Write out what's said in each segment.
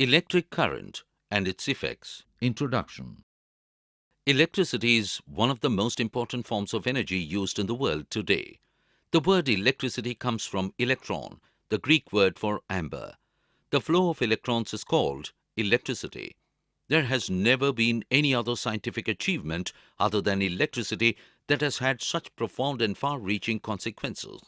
Electric current and its effects. Introduction. Electricity is one of the most important forms of energy used in the world today. The word electricity comes from electron, the Greek word for amber. The flow of electrons is called electricity. There has never been any other scientific achievement other than electricity that has had such profound and far-reaching consequences.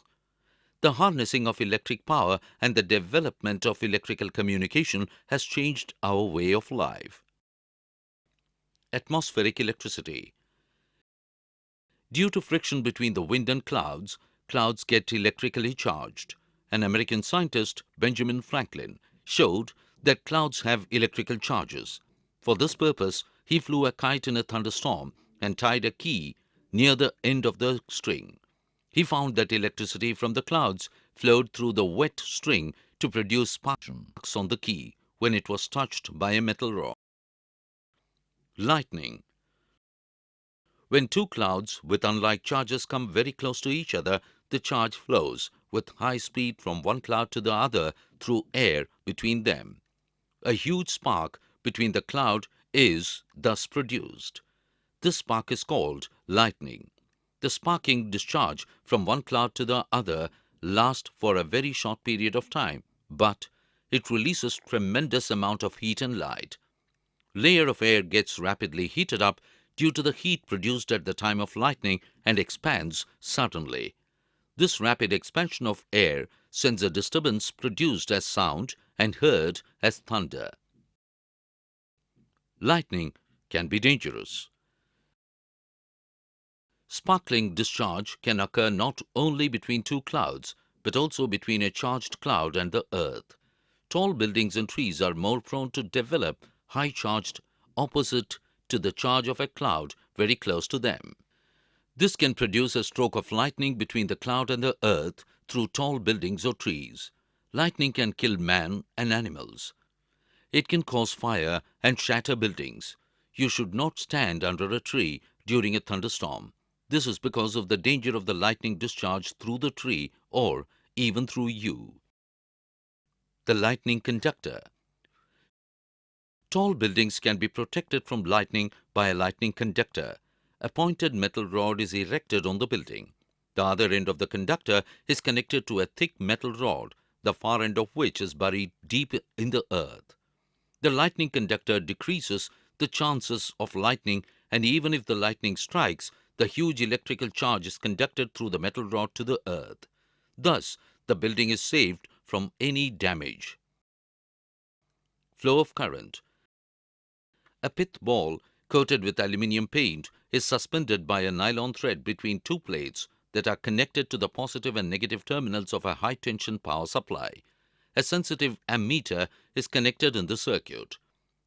The harnessing of electric power and the development of electrical communication has changed our way of life. Atmospheric electricity. Due to friction between the wind and clouds, clouds get electrically charged. An American scientist, Benjamin Franklin, showed that clouds have electrical charges. For this purpose, he flew a kite in a thunderstorm and tied a key near the end of the string. He found that electricity from the clouds flowed through the wet string to produce sparks on the key when it was touched by a metal rod. Lightning. When two clouds with unlike charges come very close to each other, the charge flows with high speed from one cloud to the other through air between them. A huge spark between the cloud is thus produced. This spark is called lightning. The sparking discharge from one cloud to the other lasts for a very short period of time, but it releases tremendous amount of heat and light. Layer of air gets rapidly heated up due to the heat produced at the time of lightning and expands suddenly. This rapid expansion of air sends a disturbance produced as sound and heard as thunder. Lightning can be dangerous. Sparkling discharge can occur not only between two clouds, but also between a charged cloud and the earth. Tall buildings and trees are more prone to develop high charged opposite to the charge of a cloud very close to them. This can produce a stroke of lightning between the cloud and the earth through tall buildings or trees. Lightning can kill man and animals. It can cause fire and shatter buildings. You should not stand under a tree during a thunderstorm. This is because of the danger of the lightning discharge through the tree or even through you. The lightning conductor. Tall buildings can be protected from lightning by a lightning conductor. A pointed metal rod is erected on the building. The other end of the conductor is connected to a thick metal rod, the far end of which is buried deep in the earth. The lightning conductor decreases the chances of lightning, and even if the lightning strikes, the huge electrical charge is conducted through the metal rod to the earth. Thus, the building is saved from any damage. Flow of current. A pith ball coated with aluminium paint is suspended by a nylon thread between two plates that are connected to the positive and negative terminals of a high-tension power supply. A sensitive ammeter is connected in the circuit.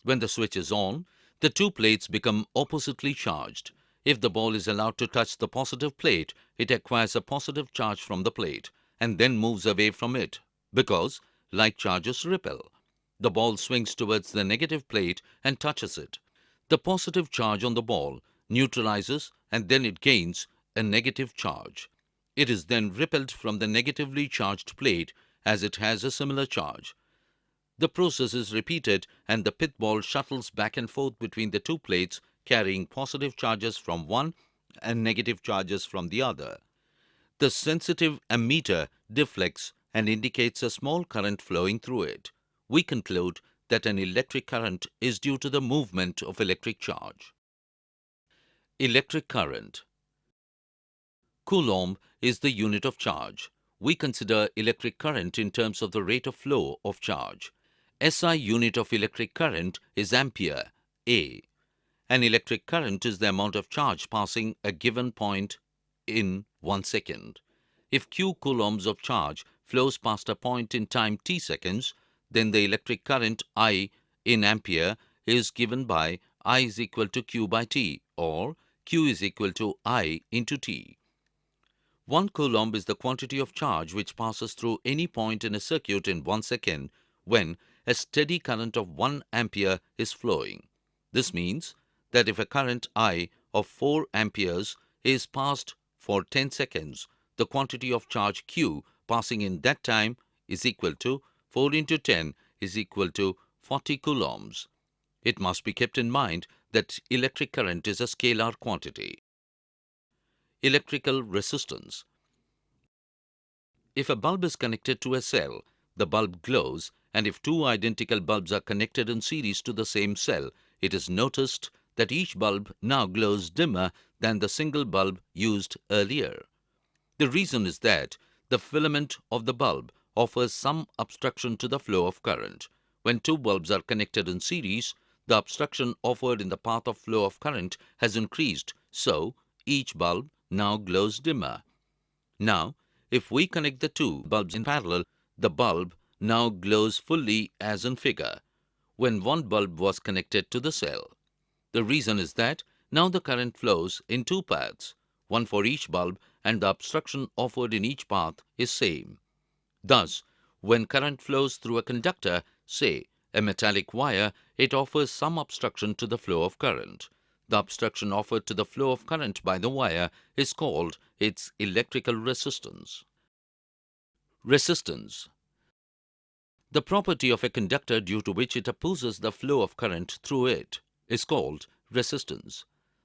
When the switch is on, the two plates become oppositely charged. If the ball is allowed to touch the positive plate, it acquires a positive charge from the plate and then moves away from it because like charges repel. The ball swings towards the negative plate and touches it. The positive charge on the ball neutralizes and then it gains a negative charge. It is then repelled from the negatively charged plate as it has a similar charge. The process is repeated and the pith ball shuttles back and forth between the two plates, carrying positive charges from one and negative charges from the other. The sensitive ammeter deflects and indicates a small current flowing through it. We conclude that an electric current is due to the movement of electric charge. Electric current. Coulomb is the unit of charge. We consider electric current in terms of the rate of flow of charge. SI unit of electric current is ampere, A. An electric current is the amount of charge passing a given point in 1 second. If Q coulombs of charge flows past a point in time t seconds, then the electric current I in ampere is given by I is equal to Q by T, or Q is equal to I into T. 1 coulomb is the quantity of charge which passes through any point in a circuit in 1 second when a steady current of 1 ampere is flowing. This means that if a current I of 4 amperes is passed for 10 seconds, the quantity of charge Q passing in that time is equal to 4 into 10 is equal to 40 coulombs. It must be kept in mind that electric current is a scalar quantity. Electrical resistance. If a bulb is connected to a cell, the bulb glows, and if two identical bulbs are connected in series to the same cell, it is noticed that each bulb now glows dimmer than the single bulb used earlier. The reason is that the filament of the bulb offers some obstruction to the flow of current. When two bulbs are connected in series, the obstruction offered in the path of flow of current has increased, so each bulb now glows dimmer. Now, if we connect the two bulbs in parallel, the bulb now glows fully as in figure, when one bulb was connected to the cell. The reason is that now the current flows in two paths, one for each bulb, and the obstruction offered in each path is same. Thus, when current flows through a conductor, say a metallic wire, it offers some obstruction to the flow of current. The obstruction offered to the flow of current by the wire is called its electrical resistance. Resistance. The property of a conductor due to which it opposes the flow of current through it is called resistance.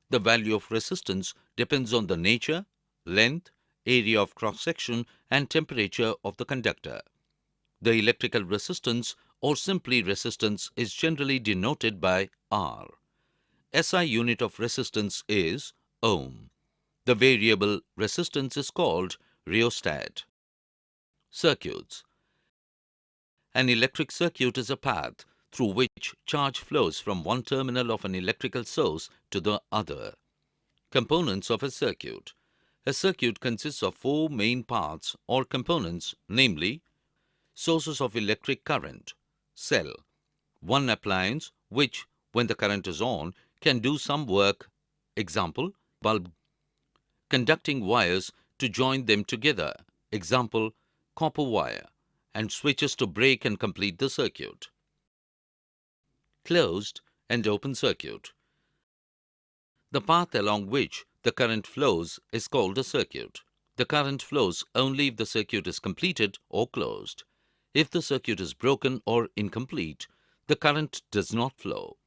The value of resistance depends on the nature, length, area of cross-section, and temperature of the conductor. The electrical resistance, or simply resistance, is generally denoted by R. SI unit of resistance is ohm. The variable resistance is called rheostat. Circuits. An electric circuit is a path through which charge flows from one terminal of an electrical source to the other. Components of a circuit. A circuit consists of four main parts or components, namely, sources of electric current, cell, one appliance which, when the current is on, can do some work, example, bulb, conducting wires to join them together, example, copper wire, and switches to break and complete the circuit. Closed and open circuit. The path along which the current flows is called a circuit. The current flows only if the circuit is completed or closed. If the circuit is broken or incomplete, the current does not flow.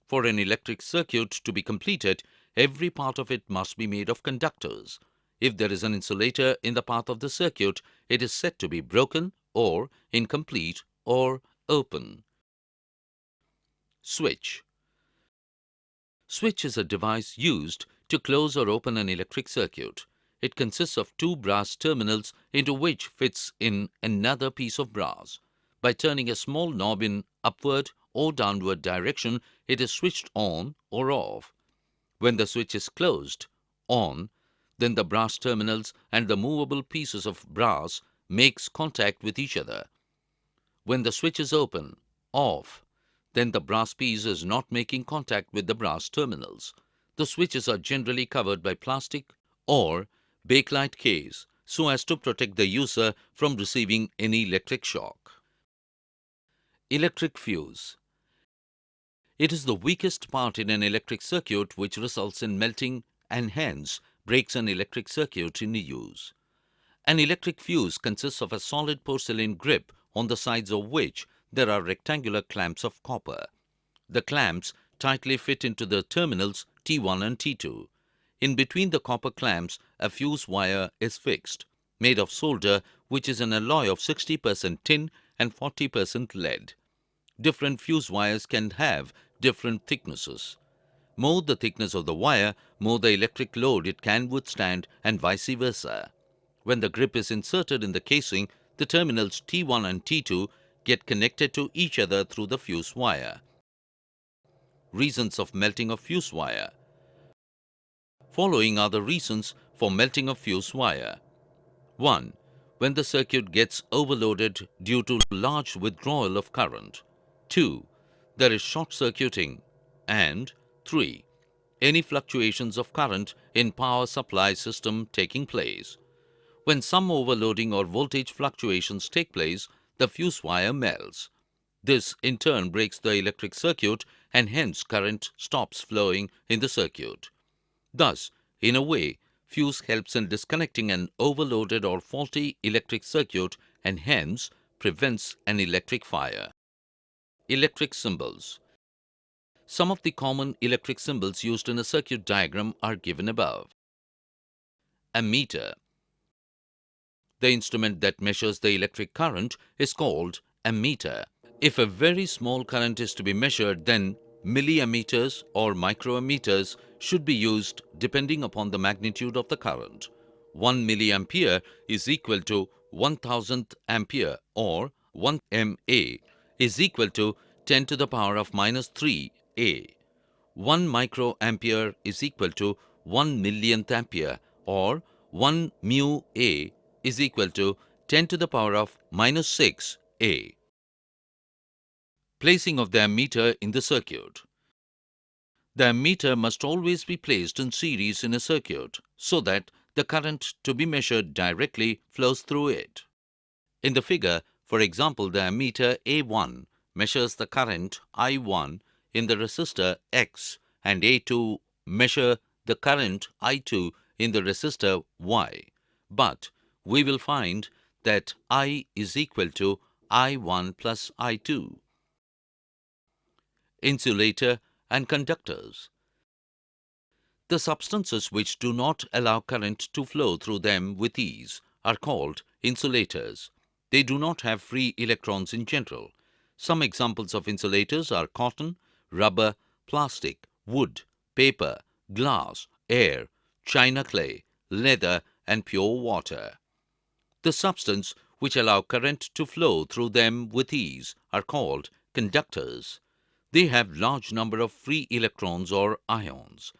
For an electric circuit to be completed, every part of it must be made of conductors. If there is an insulator in the path of the circuit, it is said to be broken or incomplete or open. Switch. Switch is a device used to close or open an electric circuit. It consists of two brass terminals into which fits in another piece of brass. By turning a small knob in upward or downward direction, it is switched on or off. When the switch is closed, on, then the brass terminals and the movable pieces of brass makes contact with each other. When the switch is open, off, then the brass piece is not making contact with the brass terminals. The switches are generally covered by plastic or bakelite case so as to protect the user from receiving any electric shock. Electric fuse. It is the weakest part in an electric circuit which results in melting and hence breaks an electric circuit in use. An electric fuse consists of a solid porcelain grip on the sides of which there are rectangular clamps of copper. The clamps tightly fit into the terminals T1 and T2. In between the copper clamps, a fuse wire is fixed, made of solder, which is an alloy of 60% tin and 40% lead. Different fuse wires can have different thicknesses. More the thickness of the wire, more the electric load it can withstand, and vice versa. When the grip is inserted in the casing, the terminals T1 and T2 get connected to each other through the fuse wire. Reasons of melting of fuse wire. Following are the reasons for melting of fuse wire. 1. When the circuit gets overloaded due to large withdrawal of current. 2. There is short circuiting. And 3. Any fluctuations of current in power supply system taking place. When some overloading or voltage fluctuations take place, the fuse wire melts. This in turn breaks the electric circuit and hence current stops flowing in the circuit. Thus, in a way, fuse helps in disconnecting an overloaded or faulty electric circuit and hence prevents an electric fire. Electric symbols. Some of the common electric symbols used in a circuit diagram are given above. Ammeter. The instrument that measures the electric current is called ammeter. If a very small current is to be measured, then milliammeters or microammeters should be used depending upon the magnitude of the current. 1 milliampere is equal to 1000th ampere, or 1 mA is equal to 10 to the power of minus 3 A. 1 microampere is equal to 1 millionth ampere, or 1 mu A is equal to 10 to the power of minus 6 A. Placing of the ammeter in the circuit. The ammeter must always be placed in series in a circuit so that the current to be measured directly flows through it. In the figure, for example, the ammeter A1 measures the current I1 in the resistor X, and A2 measure the current I2 in the resistor Y. But we will find that I is equal to I1 plus I2. Insulator and conductors. The substances which do not allow current to flow through them with ease are called insulators. They do not have free electrons in general. Some examples of insulators are cotton, rubber, plastic, wood, paper, glass, air, china clay, leather, and pure water. The substances which allow current to flow through them with ease are called conductors. They have large number of free electrons or ions.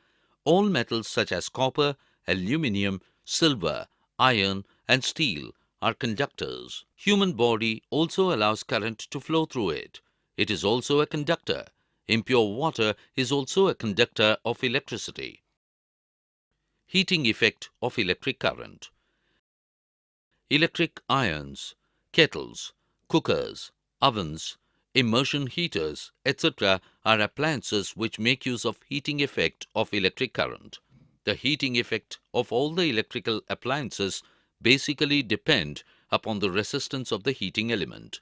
All metals such as copper, aluminium, silver, iron, and steel are conductors. Human body also allows current to flow through it. It is also a conductor. Impure water is also a conductor of electricity. Heating effect of electric current. Electric irons, kettles, cookers, ovens, immersion heaters, etc. are appliances which make use of heating effect of electric current. The heating effect of all the electrical appliances basically depend upon the resistance of the heating element.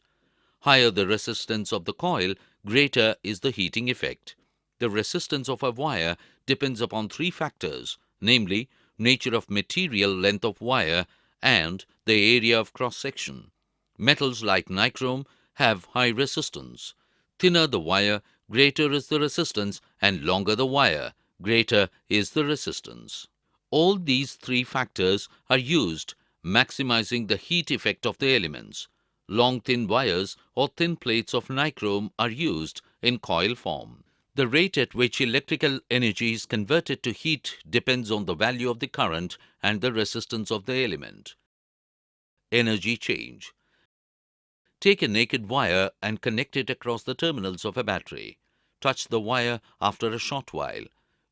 Higher the resistance of the coil, greater is the heating effect. The resistance of a wire depends upon three factors, namely, nature of material, length of wire, and the area of cross-section. Metals like nichrome have high resistance. Thinner the wire, greater is the resistance, and longer the wire, greater is the resistance. All these three factors are used, maximizing the heat effect of the elements. Long thin wires or thin plates of nichrome are used in coil form. The rate at which electrical energy is converted to heat depends on the value of the current and the resistance of the element. Energy change. Take a naked wire and connect it across the terminals of a battery. Touch the wire after a short while.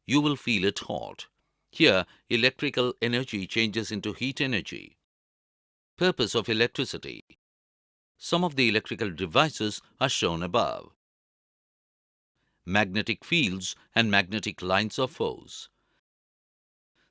You will feel it hot. Here, electrical energy changes into heat energy. Purpose of electricity. Some of the electrical devices are shown above. Magnetic fields and magnetic lines of force.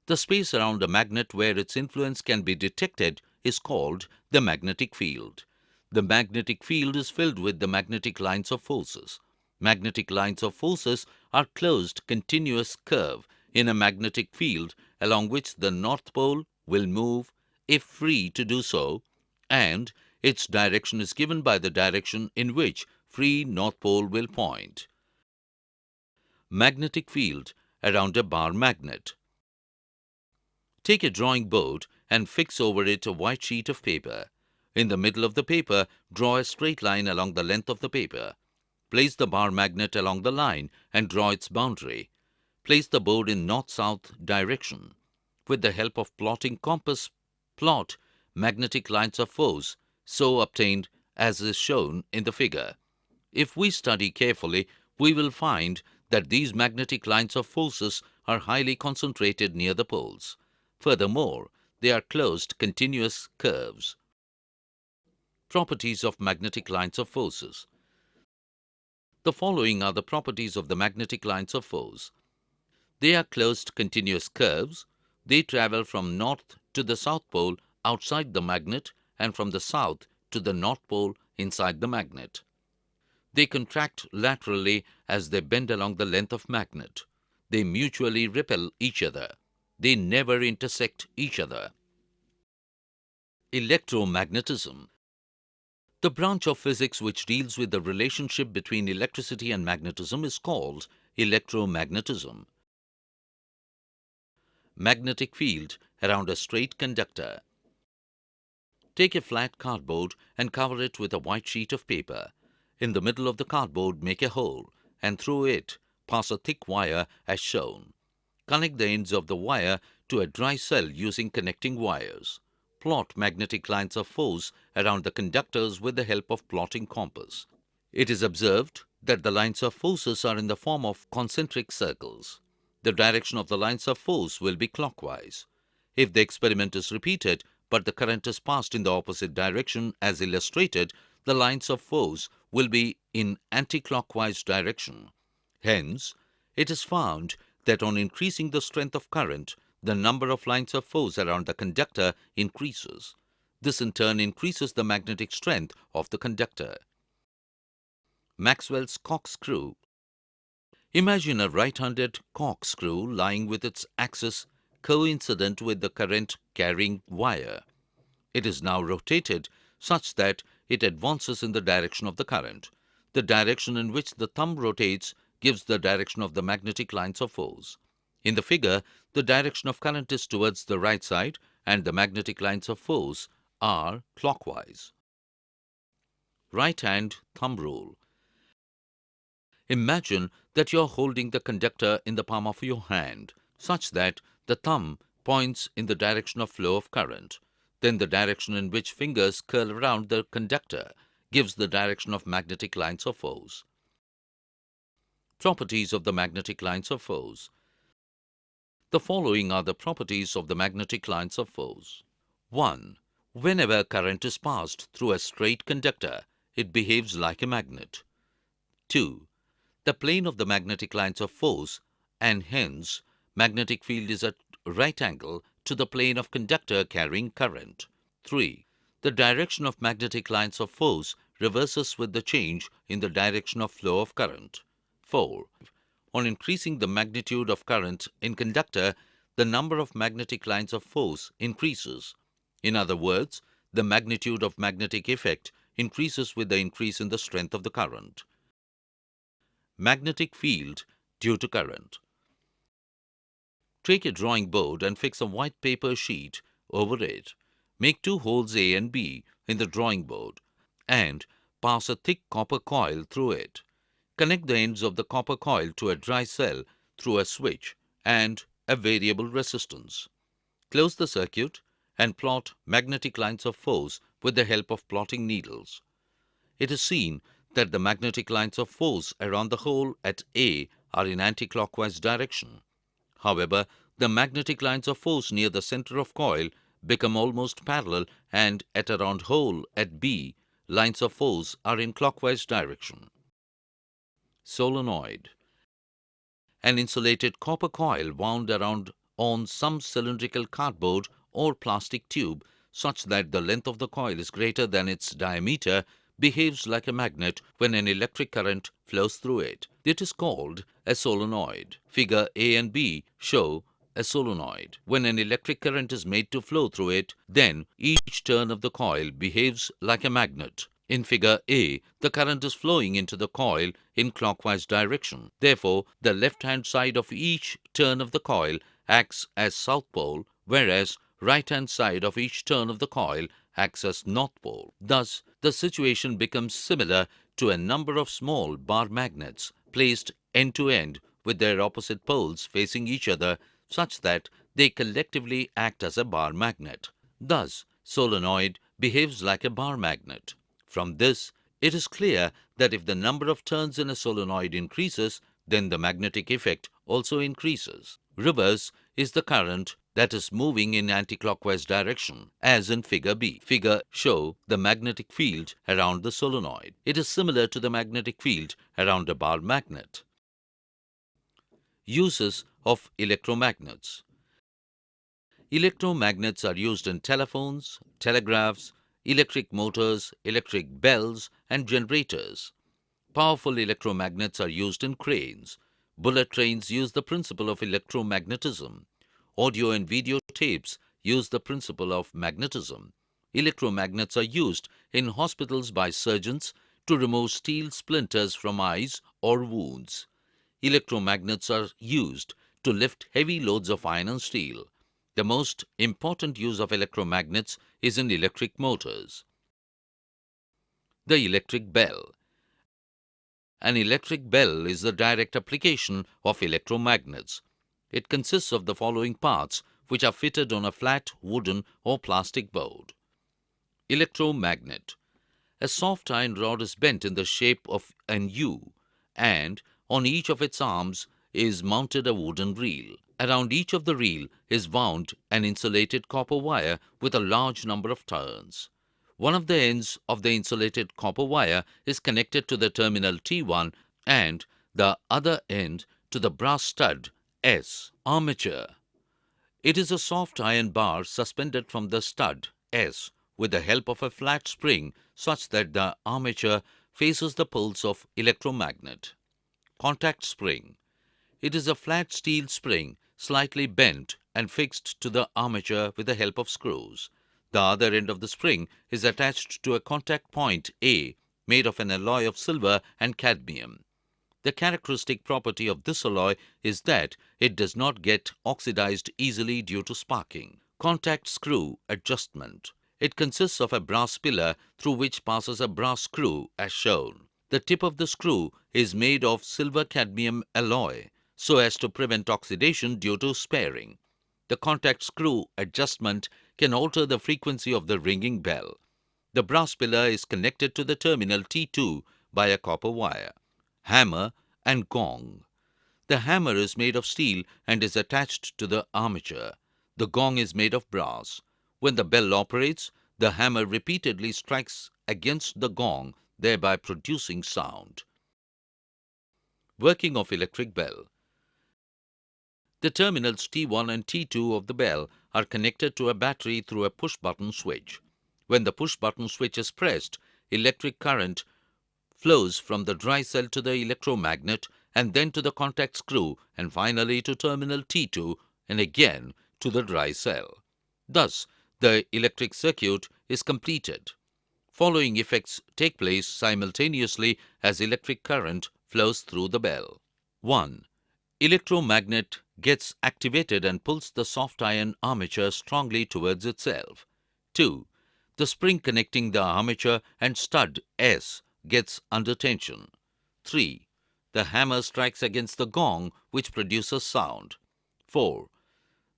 The space around a magnet where its influence can be detected is called the magnetic field. The magnetic field is filled with the magnetic lines of forces. Magnetic lines of forces are closed continuous curve in a magnetic field along which the North Pole will move if free to do so, and its direction is given by the direction in which free North Pole will point. Magnetic field around a bar magnet. Take a drawing board and fix over it a white sheet of paper. In the middle of the paper, draw a straight line along the length of the paper. Place the bar magnet along the line and draw its boundary. Place the board in north-south direction. With the help of plotting compass, plot magnetic lines of force so obtained as is shown in the figure. If we study carefully, we will find that these magnetic lines of forces are highly concentrated near the poles. Furthermore, they are closed continuous curves. Properties of magnetic lines of forces. The following are the properties of the magnetic lines of force. They are closed continuous curves. They travel from north to the south pole outside the magnet and from the south to the north pole inside the magnet. They contract laterally as they bend along the length of magnet. They mutually repel each other. They never intersect each other. Electromagnetism. The branch of physics which deals with the relationship between electricity and magnetism is called electromagnetism. Magnetic field around a straight conductor. Take a flat cardboard and cover it with a white sheet of paper. In the middle of the cardboard, make a hole, and through it pass a thick wire as shown. Connect the ends of the wire to a dry cell using connecting wires. Plot magnetic lines of force around the conductors with the help of plotting compass. It is observed that the lines of forces are in the form of concentric circles. The direction of the lines of force will be clockwise. If the experiment is repeated, but the current is passed in the opposite direction as illustrated, the lines of force will be in anti-clockwise direction. Hence, it is found that on increasing the strength of current, the number of lines of force around the conductor increases. This in turn increases the magnetic strength of the conductor. Maxwell's corkscrew. Imagine a right-handed corkscrew lying with its axis coincident with the current-carrying wire. It is now rotated such that it advances in the direction of the current. The direction in which the thumb rotates gives the direction of the magnetic lines of force. In the figure, the direction of current is towards the right side and the magnetic lines of force are clockwise. Right hand thumb rule. Imagine that you are holding the conductor in the palm of your hand, such that the thumb points in the direction of flow of current. Then the direction in which fingers curl around the conductor gives the direction of magnetic lines of force. Properties of the magnetic lines of force. The following are the properties of the magnetic lines of force. 1. Whenever current is passed through a straight conductor, it behaves like a magnet. 2. The plane of the magnetic lines of force, and hence magnetic field, is at right angle to the plane of conductor carrying current. 3. The direction of magnetic lines of force reverses with the change in the direction of flow of current. 4. On increasing the magnitude of current in conductor, the number of magnetic lines of force increases. In other words, the magnitude of magnetic effect increases with the increase in the strength of the current. Magnetic field due to current. Take a drawing board and fix a white paper sheet over it. Make 2 holes A and B in the drawing board and pass a thick copper coil through it. Connect the ends of the copper coil to a dry cell through a switch and a variable resistance. Close the circuit and plot magnetic lines of force with the help of plotting needles. It is seen that the magnetic lines of force around the hole at A are in anti-clockwise direction. However, the magnetic lines of force near the center of coil become almost parallel, and at around hole at B, lines of force are in clockwise direction. Solenoid. An insulated copper coil wound around on some cylindrical cardboard or plastic tube such that the length of the coil is greater than its diameter behaves like a magnet when an electric current flows through it. It is called a solenoid. Figure A and B show a solenoid. When an electric current is made to flow through it, then each turn of the coil behaves like a magnet. In figure A, the current is flowing into the coil in clockwise direction. Therefore, the left-hand side of each turn of the coil acts as south pole, whereas right-hand side of each turn of the coil acts as north pole. Thus, the situation becomes similar to a number of small bar magnets placed end to end with their opposite poles facing each other such that they collectively act as a bar magnet. Thus, solenoid behaves like a bar magnet. From this, it is clear that if the number of turns in a solenoid increases, then the magnetic effect also increases. Reverse is the current that is moving in anti-clockwise direction, as in figure B. Figure show the magnetic field around the solenoid. It is similar to the magnetic field around a bar magnet. Uses of electromagnets. Electromagnets are used in telephones, telegraphs, electric motors, electric bells, and generators. Powerful electromagnets are used in cranes. Bullet trains use the principle of electromagnetism. Audio and video tapes use the principle of magnetism. Electromagnets are used in hospitals by surgeons to remove steel splinters from eyes or wounds. Electromagnets are used to lift heavy loads of iron and steel. The most important use of electromagnets is in electric motors. The electric bell. An electric bell is the direct application of electromagnets. It consists of the following parts, which are fitted on a flat wooden or plastic board. Electromagnet. A soft iron rod is bent in the shape of an U, and on each of its arms is mounted a wooden reel. Around each of the reel is wound an insulated copper wire with a large number of turns. One of the ends of the insulated copper wire is connected to the terminal T1 and the other end to the brass stud S. Armature. It is a soft iron bar suspended from the stud S with the help of a flat spring such that the armature faces the poles of electromagnet. Contact spring. It is a flat steel spring slightly bent and fixed to the armature with the help of screws. The other end of the spring is attached to a contact point A made of an alloy of silver and cadmium. The characteristic property of this alloy is that it does not get oxidized easily due to sparking. Contact screw adjustment. It consists of a brass pillar through which passes a brass screw as shown. The tip of the screw is made of silver cadmium alloy so as to prevent oxidation due to sparing. The contact screw adjustment can alter the frequency of the ringing bell. The brass pillar is connected to the terminal T2 by a copper wire. Hammer and gong. The hammer is made of steel and is attached to the armature. The gong is made of brass. When the bell operates, the hammer repeatedly strikes against the gong, thereby producing sound. Working of electric bell. The terminals T1 and T2 of the bell are connected to a battery through a push-button switch. When the push-button switch is pressed, electric current flows from the dry cell to the electromagnet and then to the contact screw and finally to terminal T2 and again to the dry cell. Thus, the electric circuit is completed. Following effects take place simultaneously as electric current flows through the bell. 1. Electromagnet gets activated and pulls the soft iron armature strongly towards itself. 2. The spring connecting the armature and stud S gets under tension. 3. The hammer strikes against the gong, which produces sound. 4.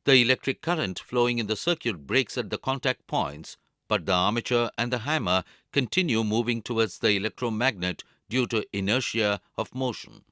The electric current flowing in the circuit breaks at the contact points, but the armature and the hammer continue moving towards the electromagnet due to inertia of motion.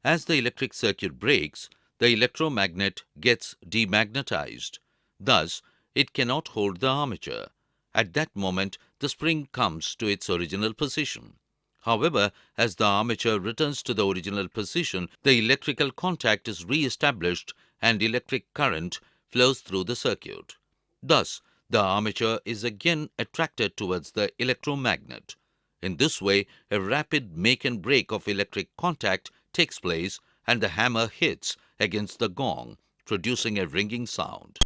As the electric circuit breaks, the electromagnet gets demagnetized. Thus, it cannot hold the armature. At that moment, the spring comes to its original position. However, as the armature returns to the original position, the electrical contact is re-established and electric current flows through the circuit. Thus, the armature is again attracted towards the electromagnet. In this way, a rapid make and break of electric contact takes place and the hammer hits against the gong, producing a ringing sound.